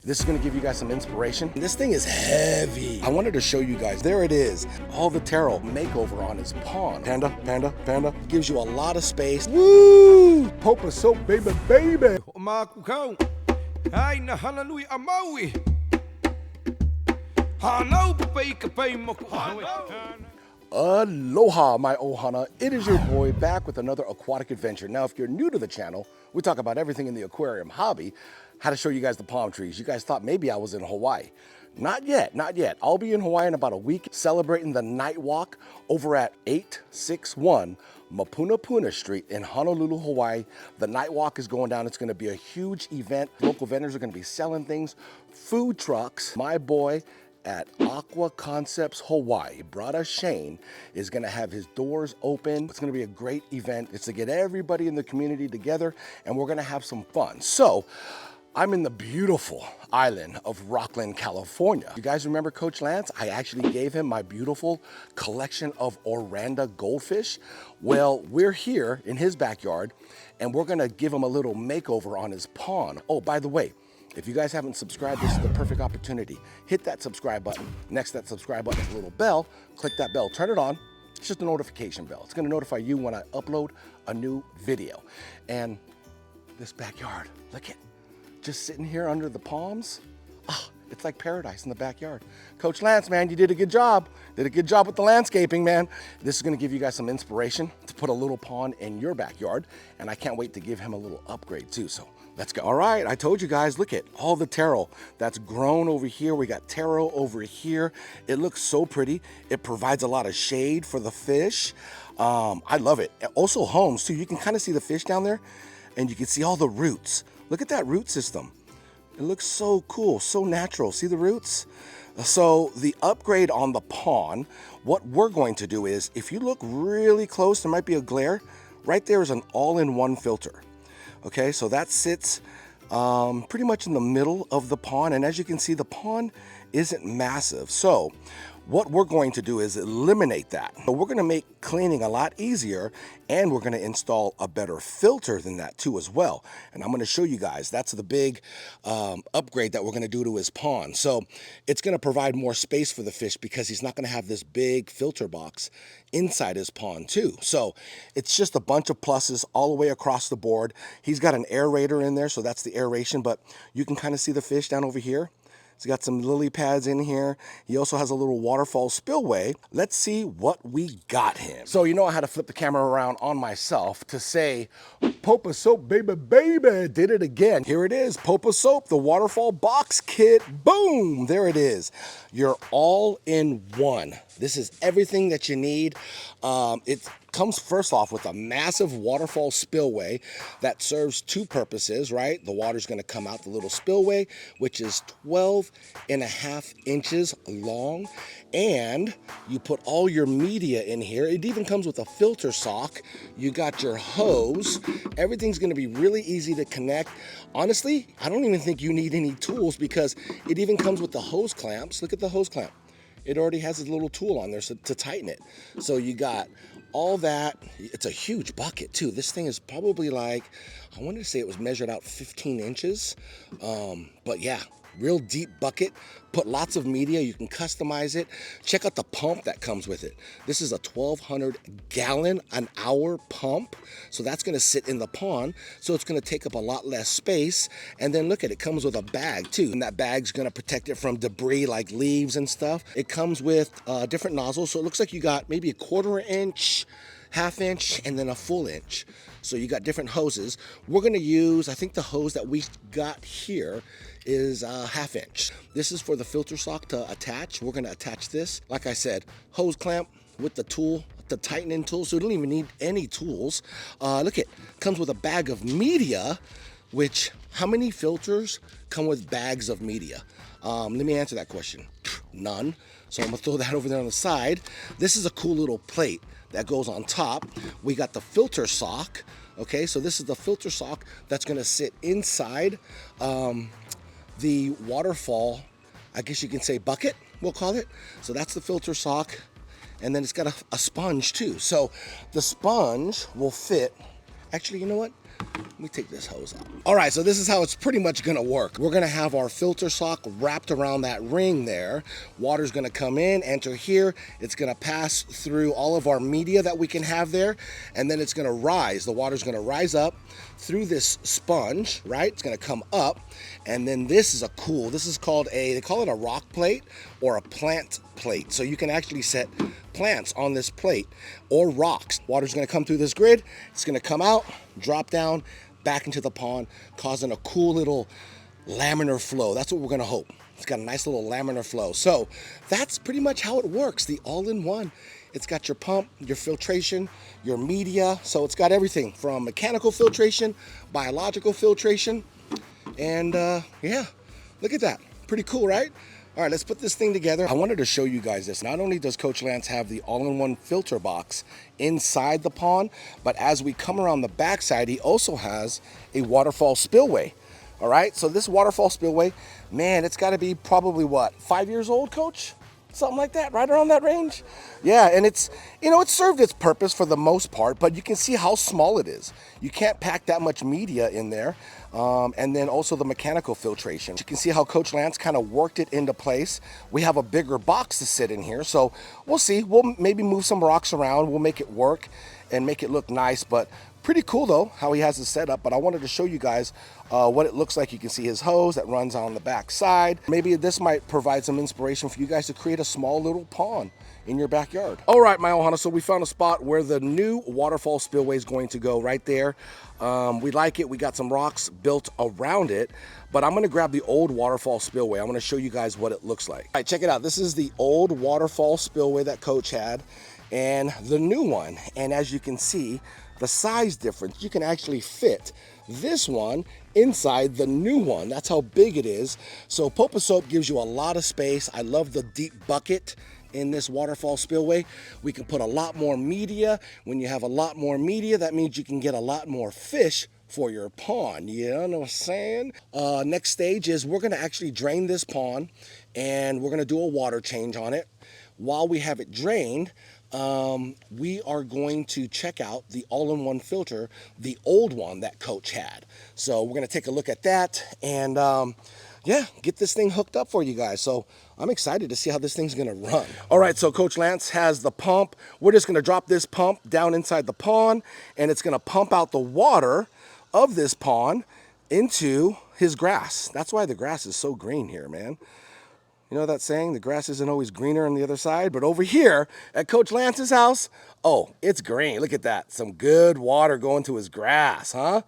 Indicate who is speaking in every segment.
Speaker 1: This is gonna give you guys some inspiration. This thing is heavy. I wanted to show you guys, there it is. All the taro makeover on his pond. Panda, panda, panda. Gives you a lot of space. Woo! POPOSOAP, baby, baby.
Speaker 2: Hoʻomalu Hana Hui A Maui. Hana
Speaker 1: Aloha, my ohana. It is your boy back with another aquatic adventure. Now, if you're new to the channel, we talk about everything in the aquarium hobby. How to show you guys the palm trees. You guys thought maybe I was in Hawaii. Not yet, not yet. I'll be in Hawaii in about a week celebrating the night walk over at 861 Mapunapuna Street in Honolulu, Hawaii. The night walk is going down. It's gonna be a huge event. Local vendors are gonna be selling things, food trucks. My boy at Aqua Concepts Hawaii, Brother Shane, is gonna have his doors open. It's gonna be a great event. It's to get everybody in the community together and we're gonna have some fun. So, I'm in the beautiful island of Rockland, California. You guys remember Coach Lance? I actually gave him my beautiful collection of Oranda goldfish. Well, we're here in his backyard and we're gonna give him a little makeover on his pond. Oh, by the way, if you guys haven't subscribed, this is the perfect opportunity. Hit that subscribe button. Next to that subscribe button is a little bell. Click that bell, turn it on. It's just a notification bell. It's gonna notify you when I upload a new video. And this backyard, look at, just sitting here under the palms. Ah, it's like paradise in the backyard. Coach Lance, man, you did a good job. Did a good job with the landscaping, man. This is gonna give you guys some inspiration to put a little pond in your backyard. And I can't wait to give him a little upgrade too, so let's go. All right, I told you guys, look at all the taro that's grown over here. We got taro over here. It looks so pretty. It provides a lot of shade for the fish. I love it. Also homes too. You can kind of see the fish down there and you can see all the roots. Look at that root system. It looks so cool, so natural. See the roots? So the upgrade on the pond, what we're going to do is, if you look really close, there might be a glare. Right there is an all-in-one filter. Okay, so that sits pretty much in the middle of the pond. And as you can see, the pond isn't massive. So what we're going to do is eliminate that. So we're gonna make cleaning a lot easier and we're gonna install a better filter than that too as well. And I'm gonna show you guys, that's the big upgrade that we're gonna do to his pond. So it's gonna provide more space for the fish because he's not gonna have this big filter box inside his pond too. So it's just a bunch of pluses all the way across the board. He's got an aerator in there, so that's the aeration, but you can kind of see the fish down over here. He's got some lily pads in here. He also has a little waterfall spillway. Let's see what we got him. So you know I had to flip the camera around on myself to say, POPOSOAP, baby, baby, did it again. Here it is, POPOSOAP, the waterfall box kit. Boom, there it is. You're all in one. This is everything that you need. It comes first off with a massive waterfall spillway that serves two purposes, right? The water's gonna come out the little spillway, which is 12.5 inches long. And you put all your media in here. It even comes with a filter sock. You got your hose. Everything's gonna be really easy to connect. Honestly, I don't even think you need any tools because it even comes with the hose clamps. Look at the hose clamp. It already has a little tool on there to tighten it. So you got all that. It's a huge bucket too. This thing is probably like, I wanted to say it was measured out 15 inches. But yeah, real deep bucket. Put lots of media, you can customize it. Check out the pump that comes with it. This is a 1,200 gallon an hour pump. So that's gonna sit in the pond. So it's gonna take up a lot less space. And then look at it, comes with a bag too. And that bag's gonna protect it from debris like leaves and stuff. It comes with different nozzles. So it looks like you got maybe a 1/4 inch, 1/2 inch, and then a full inch. So you got different hoses. We're gonna use, I think the hose that we got here is 1/2 inch. This is for the filter sock to attach. We're gonna attach this. Like I said, hose clamp with the tool, the tightening tool, so you don't even need any tools. Look at, comes with a bag of media, which, how many filters come with bags of media? Let me answer that question. None. So I'm gonna throw that over there on the side. This is a cool little plate that goes on top. We got the filter sock. Okay, so this is the filter sock that's gonna sit inside the waterfall, I guess you can say bucket, we'll call it. So that's the filter sock. And then it's got a sponge too. So the sponge will fit, actually, you know what? Let me take this hose out. All right, so this is how it's pretty much gonna work. We're gonna have our filter sock wrapped around that ring there. Water's gonna come in, enter here. It's gonna pass through all of our media that we can have there, and then it's gonna rise. The water's gonna rise up through this sponge, right? It's gonna come up, and then this is this is called they call it a rock plate or a plant plate. So you can actually set plants on this plate or rocks. Water's gonna come through this grid. It's gonna come out, drop down, back into the pond, causing a cool little laminar flow. That's what we're gonna hope. It's got a nice little laminar flow. So that's pretty much how it works, the all-in-one. It's got your pump, your filtration, your media. So it's got everything from mechanical filtration, biological filtration, and yeah, look at that. Pretty cool, right? All right, let's put this thing together. I wanted to show you guys this. Not only does Coach Lance have the all-in-one filter box inside the pond, but as we come around the backside, he also has a waterfall spillway. All right, so this waterfall spillway, man, it's gotta be probably what, 5 years old, Coach? Something like that, right around that range? Yeah, and it's, it's served its purpose for the most part, but you can see how small it is. You can't pack that much media in there. And then also the mechanical filtration. You can see how Coach Lance kind of worked it into place. We have a bigger box to sit in here, so we'll see. We'll maybe move some rocks around. We'll make it work and make it look nice, but pretty cool though, how he has it set up. But I wanted to show you guys what it looks like. You can see his hose that runs on the back side. Maybe this might provide some inspiration for you guys to create a small little pond in your backyard. All right, my ohana, so we found a spot where the new waterfall spillway is going to go right there. We like it. We got some rocks built around it, but I'm gonna grab the old waterfall spillway. I'm gonna show you guys what it looks like. All right, check it out. This is the old waterfall spillway that Coach had and the new one. And as you can see, the size difference, you can actually fit this one inside the new one. That's how big it is. So POPOSOAP gives you a lot of space. I love the deep bucket in this waterfall spillway. We can put a lot more media. When you have a lot more media, that means you can get a lot more fish for your pond. You know what I'm saying? Next stage is we're gonna actually drain this pond and we're gonna do a water change on it. While we have it drained, we are going to check out the all-in-one filter, the old one that Coach had. So we're gonna take a look at that and yeah, get this thing hooked up for you guys. So I'm excited to see how this thing's gonna run. All right, so Coach Lance has the pump. We're just gonna drop this pump down inside the pond and it's gonna pump out the water of this pond into his grass. That's why the grass is so green here, man. You know that saying, the grass isn't always greener on the other side, but over here at Coach Lance's house, oh, it's green. Look at that, some good water going to his grass, huh?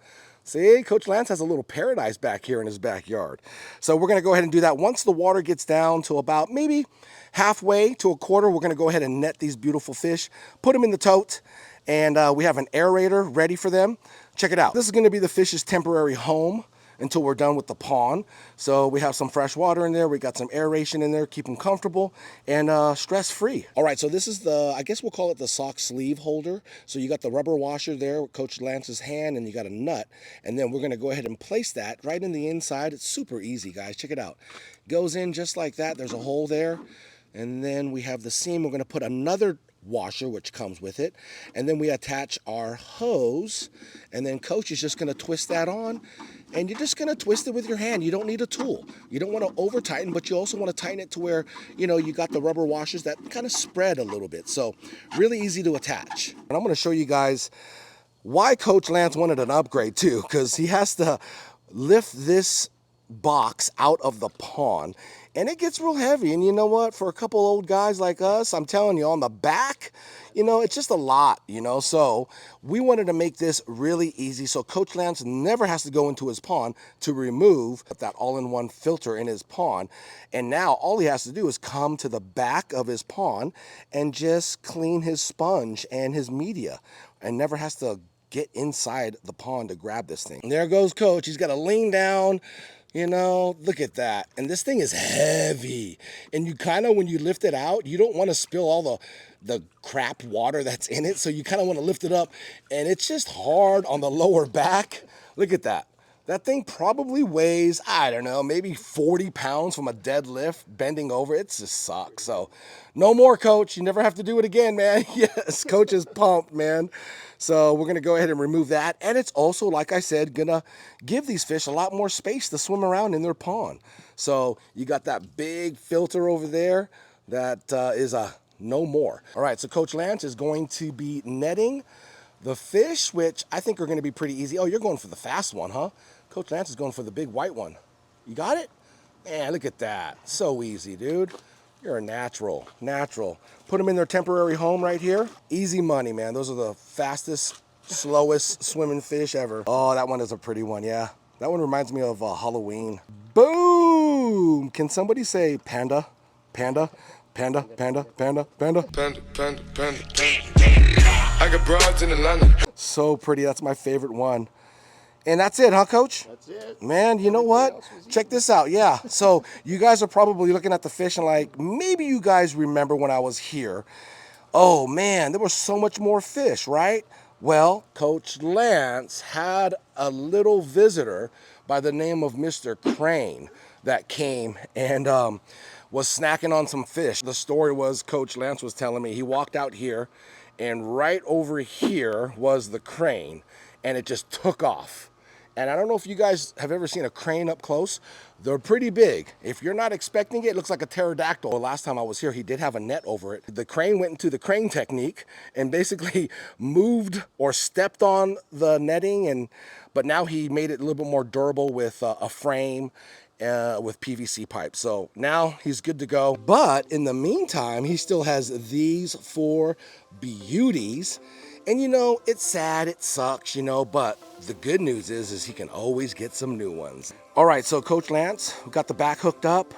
Speaker 1: See, Coach Lance has a little paradise back here in his backyard. So we're gonna go ahead and do that. Once the water gets down to about maybe halfway to a quarter, we're gonna go ahead and net these beautiful fish, put them in the tote, and we have an aerator ready for them. Check it out. This is gonna be the fish's temporary home until we're done with the pond. So we have some fresh water in there. We got some aeration in there, keep them comfortable and stress-free. All right, so this is I guess we'll call it the sock sleeve holder. So you got the rubber washer there with Coach Lance's hand and you got a nut. And then we're gonna go ahead and place that right in the inside. It's super easy, guys, check it out. Goes in just like that, there's a hole there. And then we have the seam. We're gonna put another washer which comes with it, and then we attach our hose, and then Coach is just going to twist that on, and you're just going to twist it with your hand. You don't need a tool. You don't want to over tighten, but you also want to tighten it to where you got the rubber washers that kind of spread a little bit. So really easy to attach. And I'm going to show you guys why Coach Lance wanted an upgrade too, because he has to lift this box out of the pond and it gets real heavy. And you know what, for a couple old guys like us, I'm telling you, on the back, it's just a lot, so we wanted to make this really easy so Coach Lance never has to go into his pond to remove that all-in-one filter in his pond. And now all he has to do is come to the back of his pond and just clean his sponge and his media and never has to get inside the pond to grab this thing. And there goes Coach. He's got to lean down. Look at that. And this thing is heavy. And you kind of, when you lift it out, you don't want to spill all the crap water that's in it. So you kind of want to lift it up. And it's just hard on the lower back. Look at that. That thing probably weighs, I don't know, maybe 40 pounds from a deadlift, bending over. It just sucks. So no more, coach. You never have to do it again, man. Yes, coach is pumped, man. So we're going to go ahead and remove that. And it's also, like I said, going to give these fish a lot more space to swim around in their pond. So you got that big filter over there that is a no more. All right, so Coach Lance is going to be netting the fish, which I think are going to be pretty easy. Oh, you're going for the fast one, huh? Coach Lance is going for the big white one. You got it? Man, look at that. So easy, dude. You're a natural. Put them in their temporary home right here. Easy money, man. Those are the fastest, slowest swimming fish ever. Oh, that one is a pretty one, yeah. That one reminds me of Halloween. Boom! Can somebody say panda? Panda? Panda, panda, panda, panda.
Speaker 2: Panda, panda, panda. I got broads in Atlanta.
Speaker 1: So pretty. That's my favorite one. And that's it, huh, Coach?
Speaker 3: That's it.
Speaker 1: Man, you know what? Check this out. Yeah. So you guys are probably looking at the fish and like, maybe you guys remember when I was here. Oh, man, there was so much more fish, right? Well, Coach Lance had a little visitor by the name of Mr. Crane that came and was snacking on some fish. The story was Coach Lance was telling me he walked out here and right over here was the crane and it just took off. And I don't know if you guys have ever seen a crane up close. They're pretty big. If you're not expecting it, it looks like a pterodactyl. The last time I was here, he did have a net over it. The crane went into the crane technique and basically moved or stepped on the netting, but now he made it a little bit more durable with a frame with PVC pipe. So now he's good to go. But in the meantime, he still has these 4 beauties. And you know, it's sad, it sucks, you know, but the good news is he can always get some new ones. All right, so Coach Lance got the back hooked up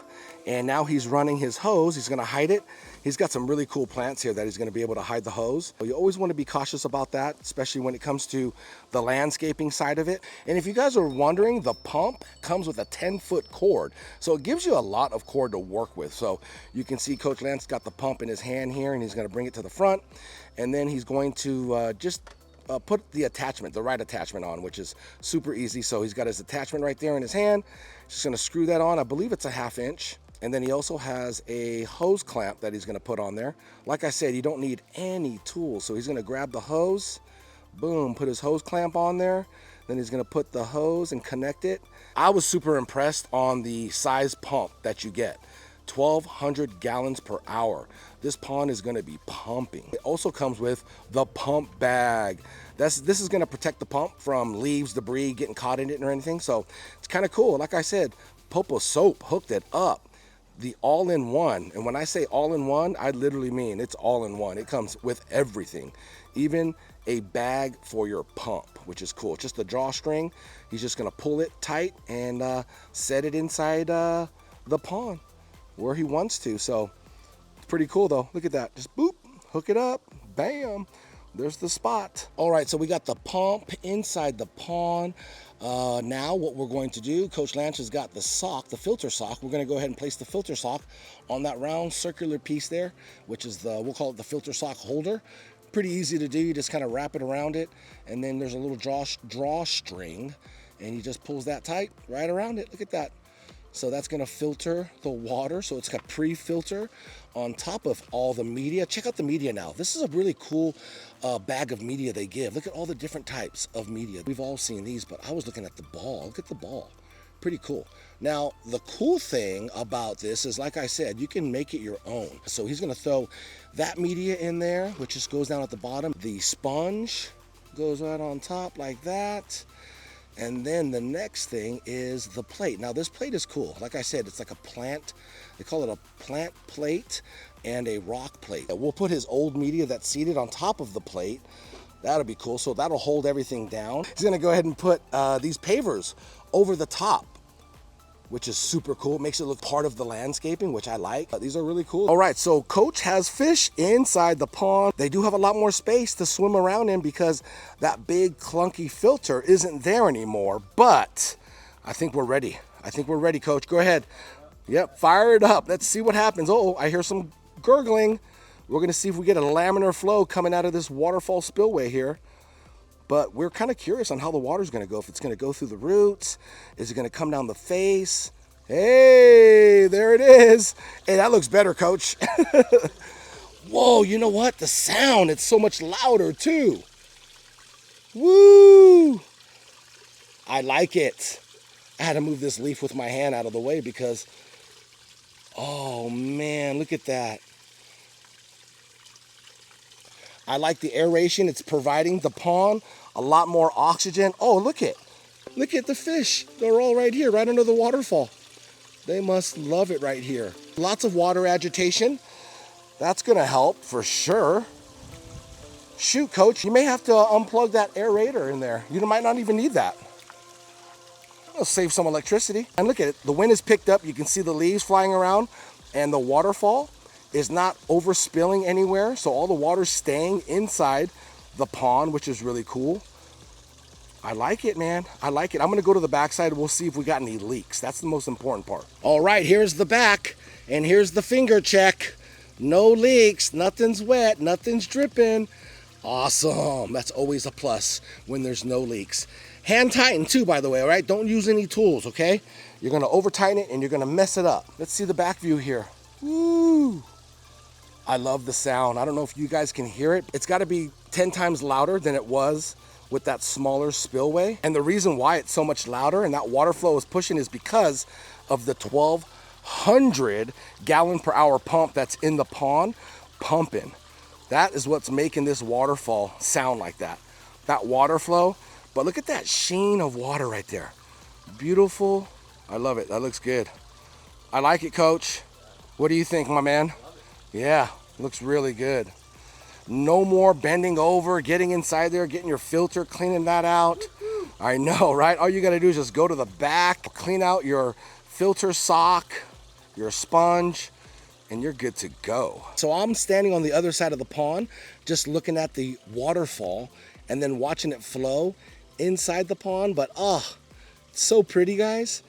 Speaker 1: and now he's running his hose. He's gonna hide it. He's got some really cool plants here that he's gonna be able to hide the hose. You always wanna be cautious about that, especially when it comes to the landscaping side of it. And if you guys are wondering, the pump comes with a 10-foot cord. So it gives you a lot of cord to work with. So you can see Coach Lance got the pump in his hand here and he's gonna bring it to the front. And then he's going to just put the attachment, the right attachment on, which is super easy. So he's got his attachment right there in his hand. Just gonna screw that on. I believe it's a 1/2 inch. And then he also has a hose clamp that he's gonna put on there. Like I said, you don't need any tools. So he's gonna grab the hose, boom, put his hose clamp on there. Then he's gonna put the hose and connect it. I was super impressed on the size pump that you get. 1,200 gallons per hour. This pond is gonna be pumping. It also comes with the pump bag. This is gonna protect the pump from leaves, debris, getting caught in it or anything. So it's kind of cool. Like I said, POPOSOAP hooked it up. The all-in-one, and when I say all-in-one, I literally mean it's all-in-one. It comes with everything, even a bag for your pump, which is cool. Just the drawstring. He's just gonna pull it tight and set it inside the pond where he wants to. So it's pretty cool though. Look at that. Just boop, hook it up, bam. There's the spot. All right, so we got the pump inside the pond. Now what we're going to do, Coach Lance has got the sock, the filter sock. We're gonna go ahead and place the filter sock on that round circular piece there, which is we'll call it the filter sock holder. Pretty easy to do. You just kind of wrap it around it, and then there's a little drawstring, and he just pulls that tight right around it. Look at that. So that's gonna filter the water. So it's got pre-filter on top of all the media. Check out the media now. This is a really cool bag of media they give. Look at all the different types of media. We've all seen these, but I was looking at the ball. Look at the ball. Pretty cool. Now, the cool thing about this is, like I said, you can make it your own. So he's gonna throw that media in there, which just goes down at the bottom. The sponge goes right on top like that. And then the next thing is the plate. Now this plate is cool. Like I said, it's like a plant. They call it a plant plate and a rock plate. We'll put his old media that's seated on top of the plate. That'll be cool. So that'll hold everything down. He's gonna go ahead and put these pavers over the top, which is super cool. It makes it look part of the landscaping, which I like. These are really cool. All right, so Coach has fish inside the pond. They do have a lot more space to swim around in because that big clunky filter isn't there anymore, but I think we're ready. I think we're ready, Coach. Go ahead. Yep, fire it up. Let's see what happens. Oh, I hear some gurgling. We're gonna see if we get a laminar flow coming out of this waterfall spillway here. but we're kind of curious on how the water's gonna go. If it's gonna go through the roots, is it gonna come down the face? Hey, there it is. Hey, that looks better, Coach. Whoa, you know what? The sound, it's so much louder too. Woo! I like it. I had to move this leaf with my hand out of the way because, oh man, look at that. I like the aeration it's providing the pond, a lot more oxygen. Oh, look at the fish. They're all right here, right under the waterfall. They must love it right here. Lots of water agitation. That's gonna help for sure. Shoot, Coach, you may have to unplug that aerator in there. You might not even need that. It'll save some electricity. And look at it, the wind is picked up. You can see the leaves flying around and the waterfall is not overspilling anywhere. So all the water's staying inside the pond, which is really cool. I like it, man. I like it. I'm gonna go to the backside and we'll see if we got any leaks. That's the most important part. All right, here's the back and here's the finger check. No leaks, nothing's wet, nothing's dripping. Awesome, that's always a plus when there's no leaks. Hand tighten too, by the way, all right? Don't use any tools, okay? You're gonna over tighten it and you're gonna mess it up. Let's see the back view here. Woo! I love the sound. I don't know if you guys can hear it. It's gotta be 10 times louder than it was with that smaller spillway. And the reason why it's so much louder and that water flow is pushing is because of the 1,200 gallon per hour pump that's in the pond pumping. That is what's making this waterfall sound like that. That water flow. But look at that sheen of water right there. Beautiful. I love it. That looks good. I like it, Coach. What do you think, my man? Yeah, looks really good. No more bending over, getting inside there, getting your filter, cleaning that out. I know, right? All you gotta do is just go to the back, clean out your filter sock, your sponge, and you're good to go. So I'm standing on the other side of the pond, just looking at the waterfall and then watching it flow inside the pond. But so pretty, guys.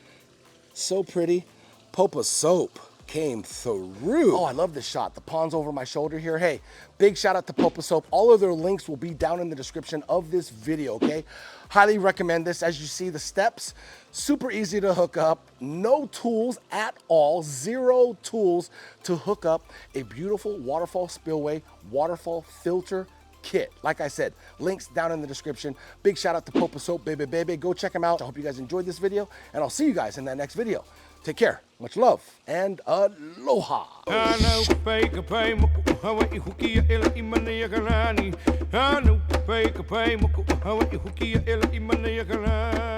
Speaker 1: So pretty. POPOSOAP came through. Oh, I love this shot. The pond's over my shoulder here. Hey, big shout out to POPOSOAP. All of their links will be down in the description of this video, okay? Highly recommend this. As you see, the steps, super easy to hook up. No tools at all. 0 tools to hook up a beautiful waterfall spillway, waterfall filter kit. Like I said, links down in the description. Big shout out to POPOSOAP, baby. Go check them out. I hope you guys enjoyed this video, and I'll see you guys in that next video. Take care, much love, and aloha.
Speaker 3: Hana Hui A Maui.